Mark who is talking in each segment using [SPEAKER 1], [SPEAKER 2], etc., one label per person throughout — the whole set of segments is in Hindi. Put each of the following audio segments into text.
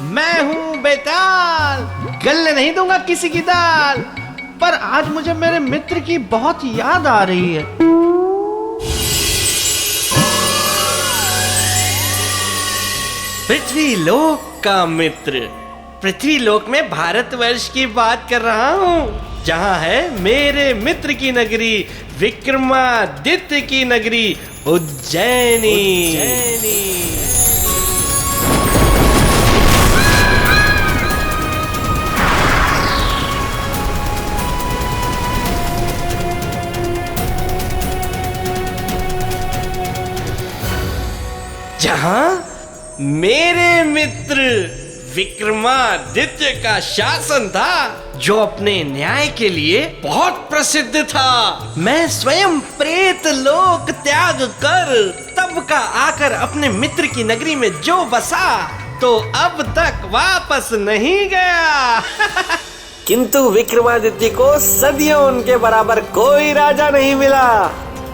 [SPEAKER 1] मैं हूं बेताल, गलने नहीं दूंगा किसी की दाल। पर आज मुझे मेरे मित्र की बहुत याद आ रही है। पृथ्वीलोक का मित्र। पृथ्वीलोक में भारतवर्ष की बात कर रहा हूँ, जहाँ है मेरे मित्र की नगरी, विक्रमादित्य की नगरी, उज्जैनी। जहाँ मेरे मित्र विक्रमादित्य का शासन था, जो अपने न्याय के लिए बहुत प्रसिद्ध था। मैं स्वयं प्रेत लोक त्याग कर तब का आकर अपने मित्र की नगरी में जो बसा, तो अब तक वापस नहीं गया।
[SPEAKER 2] किंतु विक्रमादित्य को सदियों उनके बराबर कोई राजा नहीं मिला।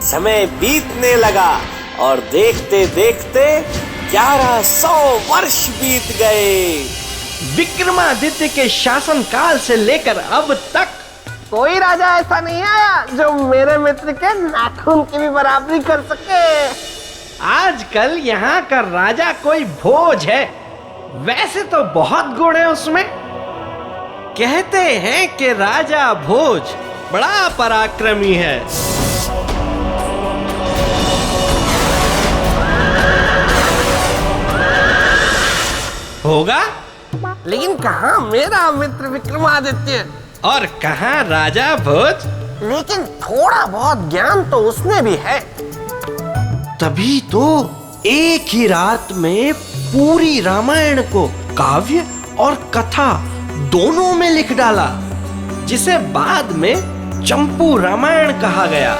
[SPEAKER 2] समय बीतने लगा और देखते देखते 1100 वर्ष बीत गए।
[SPEAKER 1] विक्रमादित्य के शासन काल से लेकर अब तक
[SPEAKER 3] कोई राजा ऐसा नहीं आया जो मेरे मित्र के नाखून की भी बराबरी कर सके।
[SPEAKER 1] आजकल यहाँ का राजा कोई भोज है। वैसे तो बहुत गुण है उसमें। कहते हैं कि राजा भोज बड़ा पराक्रमी है। होगा,
[SPEAKER 3] लेकिन कहाँ मेरा मित्र विक्रमादित्य
[SPEAKER 1] और कहाँ राजा भोज?
[SPEAKER 3] लेकिन थोड़ा बहुत ज्ञान तो उसमें भी है।
[SPEAKER 1] तभी तो एक ही रात में पूरी रामायण को काव्य और कथा दोनों में लिख डाला, जिसे बाद में चंपू रामायण कहा गया।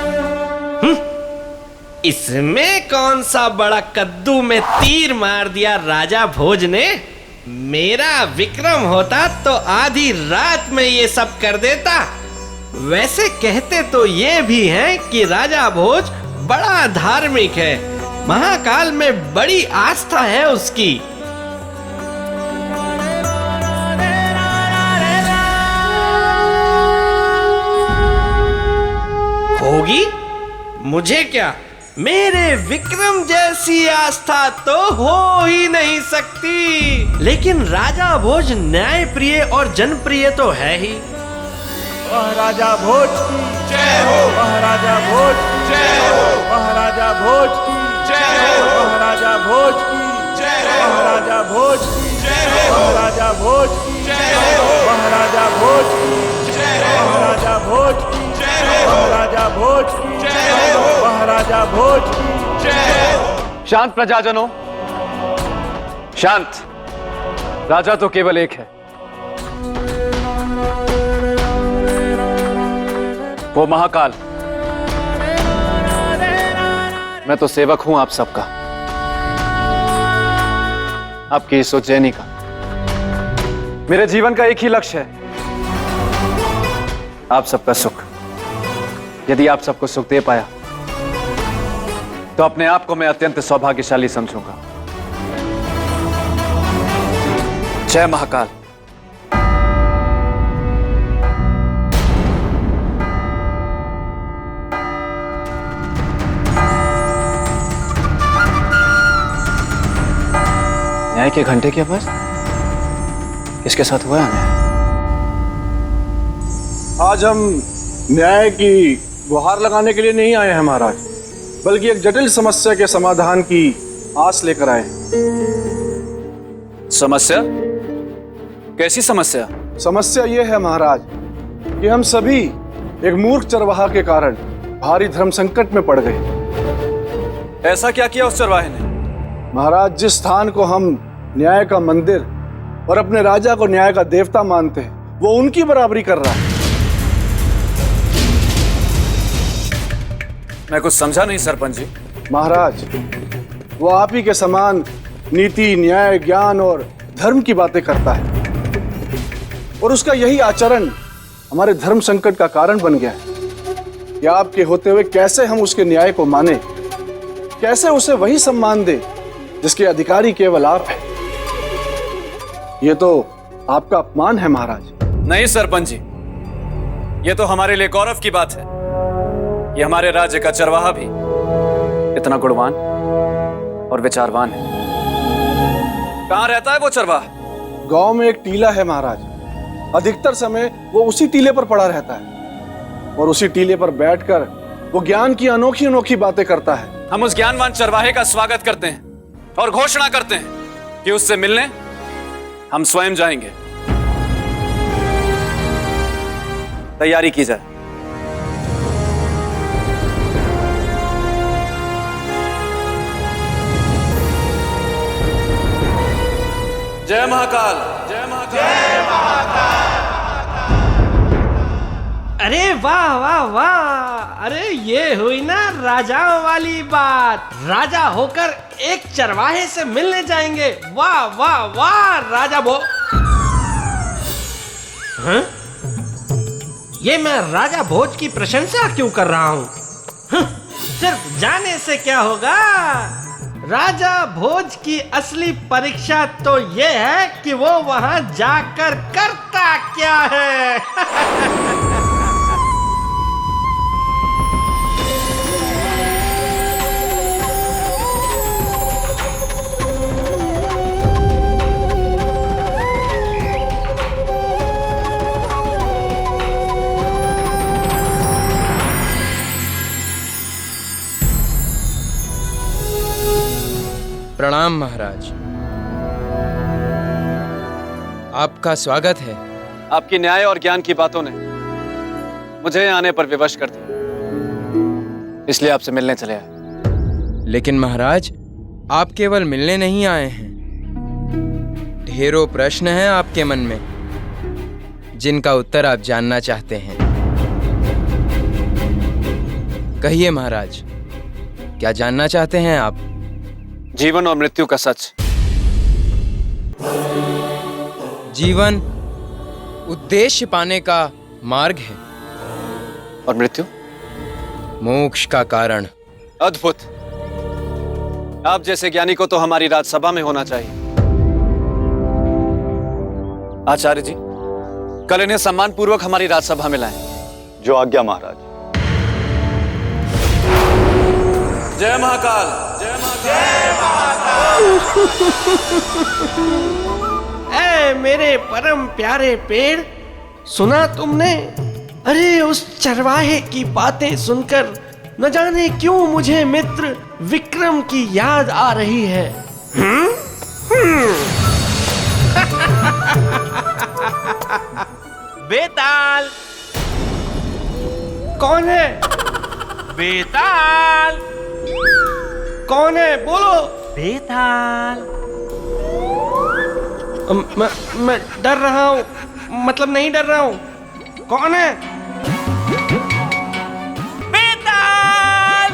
[SPEAKER 1] इसमें कौन सा बड़ा कद्दू में तीर मार दिया राजा भोज ने। मेरा विक्रम होता तो आधी रात में ये सब कर देता। वैसे कहते तो ये भी हैं कि राजा भोज बड़ा धार्मिक है। महाकाल में बड़ी आस्था है उसकी। होगी, मुझे क्या, मेरे विक्रम जैसी आस्था तो हो ही नहीं सकती। लेकिन राजा भोज न्याय प्रिय और जनप्रिय तो है ही।
[SPEAKER 4] महाराजा भोज की जय हो, महाराजा भोज की जय हो, महाराजा भोज की जय हो, महाराजा भोज की जय हो, महाराजा भोज की जय हो, महाराजा भोज की जय हो, महाराजा भोज की जय हो, महाराजा भोज की जय हो, महाराजा भोज की जय हो, महाराजा भोज की जय हो।
[SPEAKER 5] शांत प्रजाजनों, शांत। राजा तो केवल एक है, वो महाकाल। मैं तो सेवक हूं आप सबका, आपकी इस उज्जैनी का। मेरे जीवन का एक ही लक्ष्य है, आप सबका सुख। यदि आप सबको सुख दे पाया तो अपने आप को मैं अत्यंत सौभाग्यशाली समझूंगा। जय महाकाल। न्याय के घंटे की आवाज किसके साथ हुआ है?
[SPEAKER 4] आज हम न्याय की गुहार लगाने के लिए नहीं आए हैं महाराज, बल्कि एक जटिल समस्या के समाधान की आस लेकर आए।
[SPEAKER 5] समस्या? कैसी समस्या?
[SPEAKER 4] समस्या यह है महाराज कि हम सभी एक मूर्ख चरवाहा के कारण भारी धर्म संकट में पड़ गए।
[SPEAKER 5] ऐसा क्या किया उस चरवाहे ने?
[SPEAKER 4] महाराज, जिस स्थान को हम न्याय का मंदिर और अपने राजा को न्याय का देवता मानते हैं, वो उनकी बराबरी कर रहा है।
[SPEAKER 5] मैं कुछ समझा नहीं सरपंच जी।
[SPEAKER 4] महाराज, वो आप ही के समान नीति, न्याय, ज्ञान और धर्म की बातें करता है, और उसका यही आचरण हमारे धर्म संकट का कारण बन गया है। कि आपके होते हुए कैसे हम उसके न्याय को माने।
[SPEAKER 6] कैसे उसे वही सम्मान दे जिसके अधिकारी केवल आप हैं। ये तो आपका अपमान है महाराज।
[SPEAKER 5] नहीं सरपंच जी, ये तो हमारे लिए गौरव की बात है। ये हमारे राज्य का चरवाहा भी इतना गुणवान और विचारवान है। कहां रहता है वो चरवाहा?
[SPEAKER 6] गांव में एक टीला है महाराज। अधिकतर समय वो उसी टीले पर पड़ा रहता है और उसी टीले पर बैठकर वो ज्ञान की अनोखी अनोखी बातें करता है।
[SPEAKER 5] हम उस ज्ञानवान चरवाहे का स्वागत करते हैं और घोषणा करते हैं कि उससे मिलने हम स्वयं जाएंगे। तैयारी की जाए। जय महाकाल, जय महाकाल, जय महाकाल।
[SPEAKER 1] अरे वाह वाह वाह, अरे ये हुई ना राजाओं वाली बात। राजा होकर एक चरवाहे से मिलने जाएंगे। वाह वाह वाह राजा हाँ? ये मैं राजा भोज की प्रशंसा क्यों कर रहा हूँ? सिर्फ जाने से क्या होगा? राजा भोज की असली परीक्षा तो ये है कि वो वहां जाकर करता क्या है।
[SPEAKER 7] प्रणाम महाराज, आपका स्वागत है।
[SPEAKER 5] आपकी न्याय और ज्ञान की बातों ने मुझे यहाँ आने पर विवश कर दिया, इसलिए आपसे मिलने चले आए।
[SPEAKER 7] लेकिन महाराज, आप केवल मिलने नहीं आए हैं। ढेरों प्रश्न हैं आपके मन में जिनका उत्तर आप जानना चाहते हैं। कहिए महाराज, क्या जानना चाहते हैं आप?
[SPEAKER 5] जीवन और मृत्यु का सच।
[SPEAKER 7] जीवन उद्देश्य पाने का मार्ग है
[SPEAKER 5] और मृत्यु
[SPEAKER 7] मोक्ष का कारण।
[SPEAKER 5] अद्भुत। आप जैसे ज्ञानी को तो हमारी राजसभा में होना चाहिए। आचार्य जी, कल इन्हें सम्मान पूर्वक हमारी राजसभा में लाएं।
[SPEAKER 8] जो आज्ञा महाराज।
[SPEAKER 5] जय महाकाल, जय महाकाल।
[SPEAKER 1] ऐ मेरे परम प्यारे पेड़, सुना तुमने? अरे उस चरवाहे की बातें सुनकर न जाने क्यों मुझे मित्र विक्रम की याद आ रही है।
[SPEAKER 4] बेताल।
[SPEAKER 1] कौन है?
[SPEAKER 4] बेताल।
[SPEAKER 1] कौन है? बोलो।
[SPEAKER 4] बेताल।
[SPEAKER 1] मैं डर रहा हूँ, मतलब नहीं डर रहा हूँ। कौन है?
[SPEAKER 4] बेताल।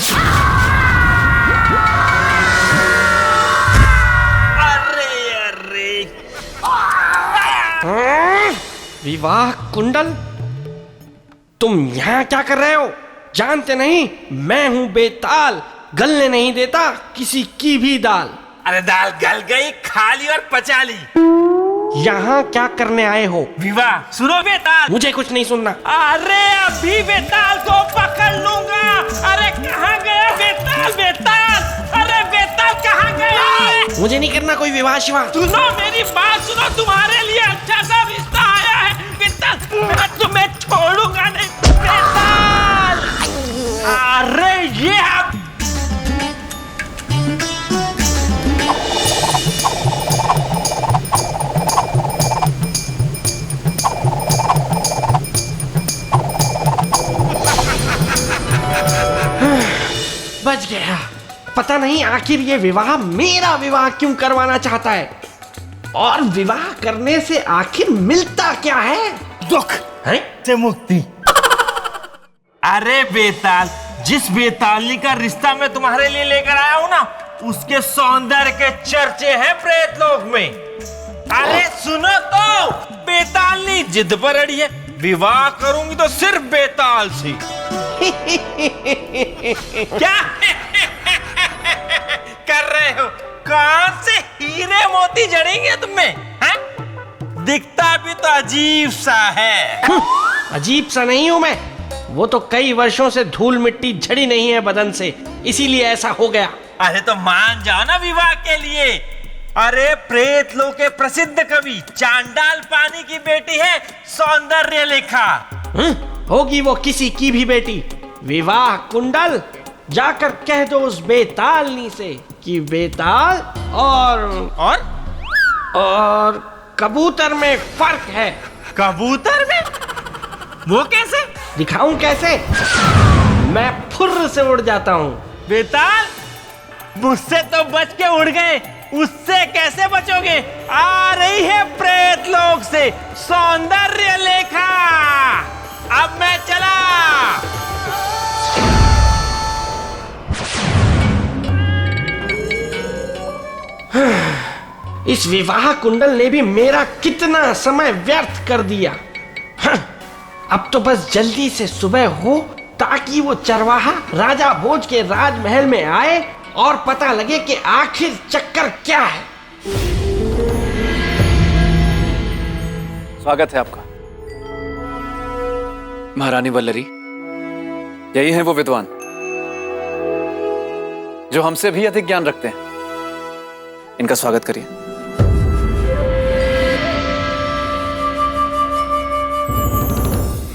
[SPEAKER 4] अरे अरे।
[SPEAKER 1] विवाह कुंडल, तुम यहाँ क्या कर रहे हो? जानते नहीं मैं हूँ बेताल, गलने नहीं देता किसी की भी दाल।
[SPEAKER 4] अरे दाल गल गई, खा ली और पचा ली।
[SPEAKER 1] यहाँ क्या करने आए हो?
[SPEAKER 4] विवाह। सुनो बेताल।
[SPEAKER 1] मुझे कुछ नहीं सुनना।
[SPEAKER 4] अरे अभी बेताल को पकड़ लूंगा। अरे कहाँ गया बेताल? बेताल, अरे बेताल कहाँ गया?
[SPEAKER 1] मुझे नहीं करना कोई विवाह शिवा।
[SPEAKER 4] सुनो मेरी बात सुनो, तुम्हारे लिए अच्छा सा रिश्ता आया है बेताल। मैं तुम्हें छोड़ूंगा नहीं बेताल। अरे ये आप
[SPEAKER 1] बच गया। पता नहीं आखिर ये विवाह मेरा विवाह क्यों करवाना चाहता है, और विवाह करने से आखिर मिलता क्या है?
[SPEAKER 4] दुख
[SPEAKER 1] है?
[SPEAKER 4] से मुक्ति। अरे बेताल, जिस बेतालनी का रिश्ता मैं तुम्हारे लिए लेकर आया हूँ ना, उसके सौंदर्य के चर्चे हैं प्रेतलोक में। अरे सुनो तो, बेतालनी जिद पर अड़ी है, विवाह करूंगी तो सिर्फ बेताल से। क्या?
[SPEAKER 9] रहे हो? कौन से हीरे मोती जड़ेंगे तुम्हें? हैं? दिखता भी तो अजीब सा है।
[SPEAKER 1] अजीब सा नहीं हूं मैं, वो तो कई वर्षों से धूल मिट्टी झड़ी नहीं है बदन से, इसीलिए ऐसा हो गया।
[SPEAKER 9] अरे तो मान जाओ ना विवाह के लिए। अरे प्रेत लोक के प्रसिद्ध कवि चांडाल पानी की बेटी है सौंदर्य लेखा।
[SPEAKER 1] होगी वो किसी की भी बेटी। विवाह कुंडल जाकर कह दो उस बेतालनी से कि बेताल और कबूतर में फर्क है।
[SPEAKER 9] कबूतर में? वो कैसे?
[SPEAKER 1] दिखाऊं कैसे? मैं फुर्र से उड़ जाता हूँ।
[SPEAKER 9] बेताल, मुझसे तो बच के उड़ गए, उससे कैसे बचोगे? आ रही है प्रेत लोक से सौंदर्य लेखा। अब मैं चला।
[SPEAKER 1] इस विवाह कुंडल ने भी मेरा कितना समय व्यर्थ कर दिया। अब तो बस जल्दी से सुबह हो ताकि वो चरवाहा राजा भोज के राजमहल में आए और पता लगे कि आखिर चक्कर क्या है।
[SPEAKER 5] स्वागत है आपका महारानी वल्लरी। यही हैं वो विद्वान जो हमसे भी अधिक ज्ञान रखते हैं। इनका स्वागत करिए।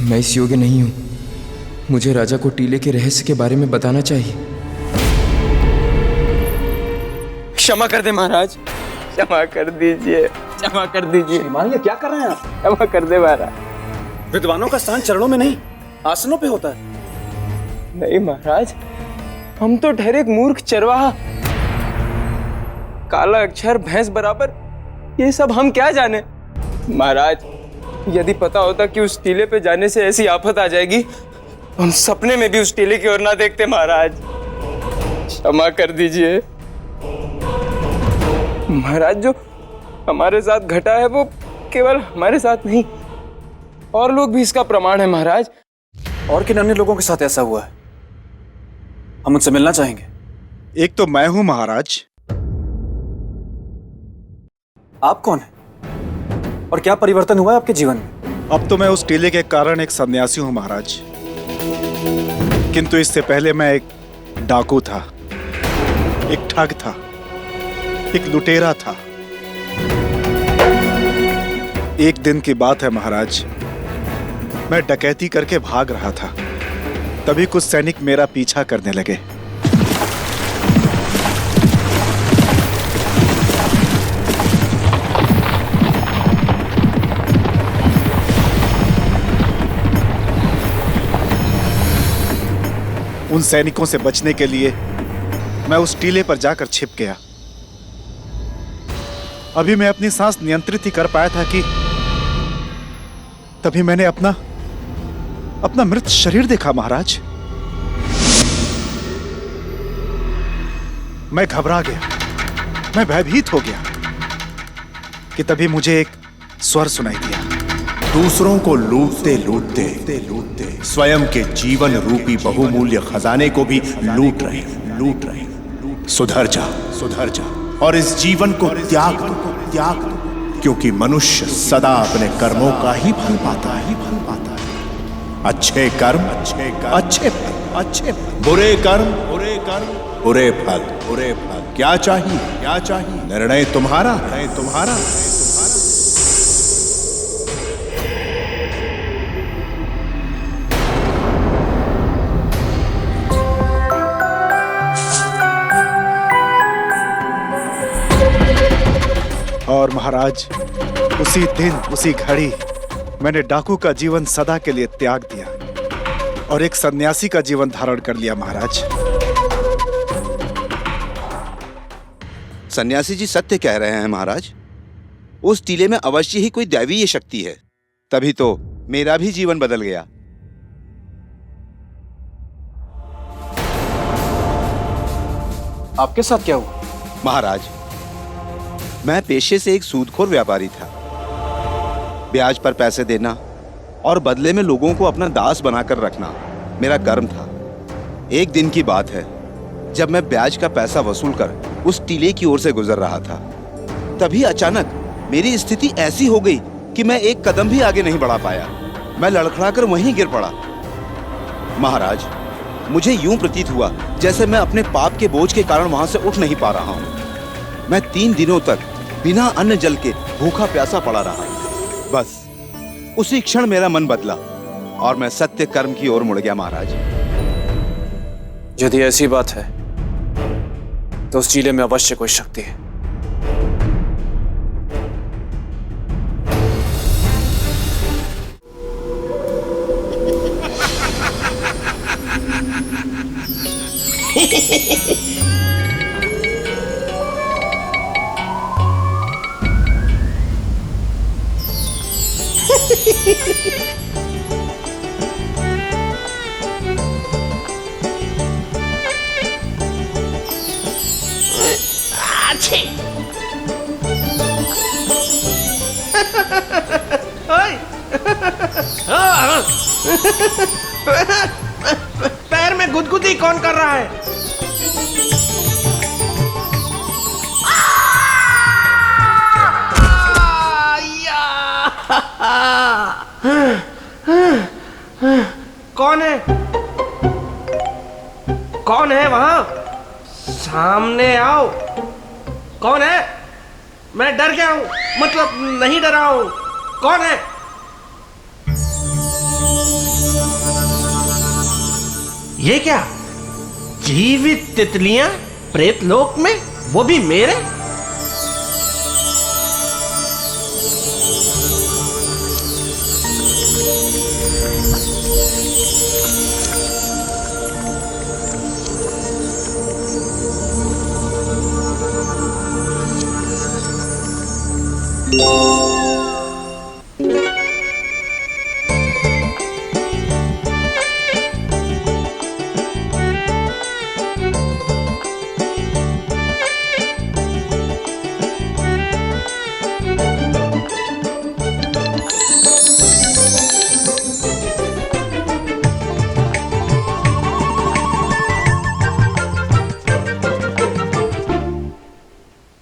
[SPEAKER 7] मैं इस योग्य नहीं हूं। मुझे राजा को टीले के रहस्य के बारे में बताना चाहिए।
[SPEAKER 3] क्षमा कर दे महाराज, क्षमा कर दीजिए, क्षमा कर दीजिए।
[SPEAKER 6] मानिए क्या कर रहे हैं आप?
[SPEAKER 3] क्षमा कर दे महाराज।
[SPEAKER 6] विद्वानों का स्थान चरणों में नहीं, आसनों पे होता है।
[SPEAKER 3] नहीं महाराज, हम तो ठहरे एक मूर्ख चरवाहा। काला अक्षर भैंस बराबर, ये सब हम क्या जाने। महाराज, यदि पता होता कि उस टीले पे जाने से ऐसी आफत आ जाएगी, हम सपने में भी उस टीले की ओर ना देखते। महाराज क्षमा कर दीजिए। महाराज, जो हमारे साथ घटा है वो केवल हमारे साथ नहीं, और लोग भी इसका प्रमाण है। महाराज,
[SPEAKER 5] और किन अन्य लोगों के साथ ऐसा हुआ है? हम उनसे मिलना चाहेंगे।
[SPEAKER 10] एक तो मैं हूं महाराज।
[SPEAKER 5] आप कौन हैं और क्या परिवर्तन हुआ है आपके जीवन में?
[SPEAKER 10] अब तो मैं उस टीले के कारण एक सन्यासी हूं महाराज, किंतु इससे पहले मैं एक डाकू था, एक ठग था, एक लुटेरा था। एक दिन की बात है महाराज, मैं डकैती करके भाग रहा था, तभी कुछ सैनिक मेरा पीछा करने लगे। उन सैनिकों से बचने के लिए मैं उस टीले पर जाकर छिप गया। अभी मैं अपनी सांस नियंत्रित ही कर पाया था कि तभी मैंने अपना मृत शरीर देखा महाराज। मैं घबरा गया, मैं भयभीत हो गया कि तभी मुझे एक स्वर सुनाई दिया।
[SPEAKER 11] दूसरों को लूटते लूटते स्वयं के जीवन रूपी बहुमूल्य खजाने को भी लूट रहे। सुधर जा और इस जीवन को त्याग दो, क्योंकि मनुष्य सदा अपने कर्मों का ही फल पाता है। अच्छे कर्म अच्छे फल, बुरे कर्म बुरे फल। क्या चाहिए? निर्णय तुम्हारा।
[SPEAKER 10] और महाराज, उसी दिन उसी घड़ी मैंने डाकू का जीवन सदा के लिए त्याग दिया और एक सन्यासी का जीवन धारण कर लिया महाराज।
[SPEAKER 12] सन्यासी जी सत्य कह रहे हैं महाराज। उस टीले में अवश्य ही कोई दैवीय शक्ति है, तभी तो मेरा भी जीवन बदल गया।
[SPEAKER 5] आपके साथ क्या हुआ?
[SPEAKER 12] महाराज, मैं पेशे से एक सूदखोर व्यापारी था। ब्याज पर पैसे देना और बदले में लोगों को अपना दास बनाकर रखना मेरा कर्म था। एक दिन की बात है, जब मैं ब्याज का पैसा वसूल कर उस टीले की ओर से गुजर रहा था। तभी अचानक मेरी स्थिति ऐसी हो गई कि मैं एक कदम भी आगे नहीं बढ़ा पाया। मैं लड़खड़ाकर वहीं गिर पड़ा। महाराज, मुझे यूं प्रतीत हुआ जैसे मैं अपने पाप के बोझ के कारण वहां से उठ नहीं पा रहा हूं। मैं 3 दिनों तक बिना अन्न जल के भूखा प्यासा पड़ा रहा। बस उसी क्षण मेरा मन बदला और मैं सत्य कर्म की ओर मुड़ गया। महाराज,
[SPEAKER 5] यदि ऐसी बात है तो उस टीले में अवश्य कोई शक्ति है।
[SPEAKER 1] अच्छे। ओए। पैर में गुदगुदी कौन कर रहा है? कौन है? कौन है वहां? सामने आओ। कौन है? मैं डर गया हूं, मतलब नहीं डरा हूं। कौन है? ये क्या? जीवित तितलियां प्रेत लोक में, वो भी मेरे?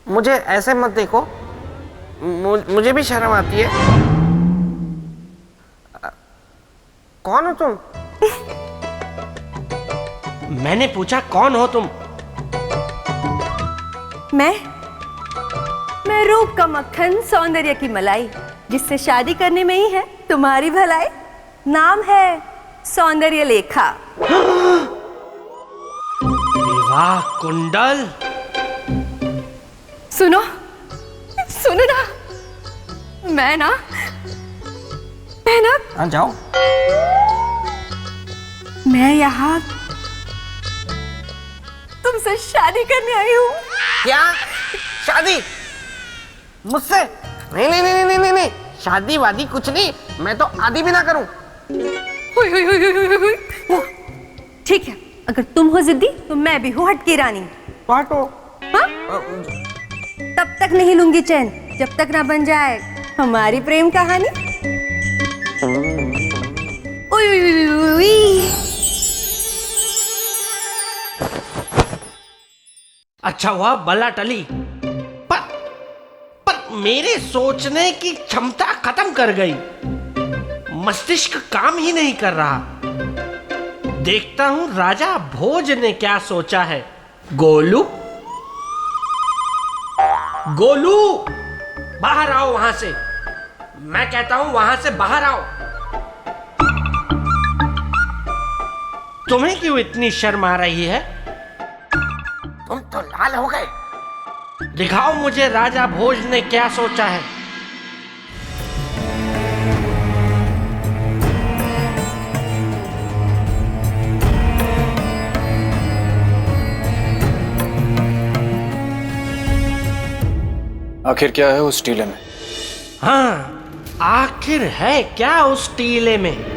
[SPEAKER 1] मुझे ऐसे मत देखो, मुझे भी शर्म आती है। कौन हो तुम? मैंने पूछा कौन हो तुम?
[SPEAKER 13] मैं रूप का मक्खन, सौंदर्य की मलाई, जिससे शादी करने में ही है तुम्हारी भलाई। नाम है सौंदर्य लेखा।
[SPEAKER 1] विवाह कुंडल।
[SPEAKER 13] सुनो ना, मैं ना
[SPEAKER 1] हाँ, जाओ।
[SPEAKER 13] मैं यहाँ तुमसे शादी करने आई हूँ।
[SPEAKER 1] क्या? शादी? मुझसे? नहीं, शादी वादी कुछ नहीं, मैं तो आदि भी ना करूं।
[SPEAKER 13] ठीक है, अगर तुम हो जिद्दी तो मैं भी हूँ हटकी रानी।
[SPEAKER 1] बांटो।
[SPEAKER 13] हाँ? तब तक नहीं लूंगी चैन जब तक ना बन जाए हमारी प्रेम कहानी।
[SPEAKER 1] अच्छा हुआ बला टली, पर मेरे सोचने की क्षमता खत्म कर गई। मस्तिष्क काम ही नहीं कर रहा। देखता हूं राजा भोज ने क्या सोचा है। गोलू, बाहर आओ वहां से। मैं कहता हूं वहां से बाहर आओ। तुम्हें क्यों इतनी शर्म आ रही है? तुम तो लाल हो गए। दिखाओ मुझे राजा भोज ने क्या सोचा है।
[SPEAKER 5] आखिर क्या है उस टीले में?
[SPEAKER 1] हाँ, आखिर है क्या उस टीले में?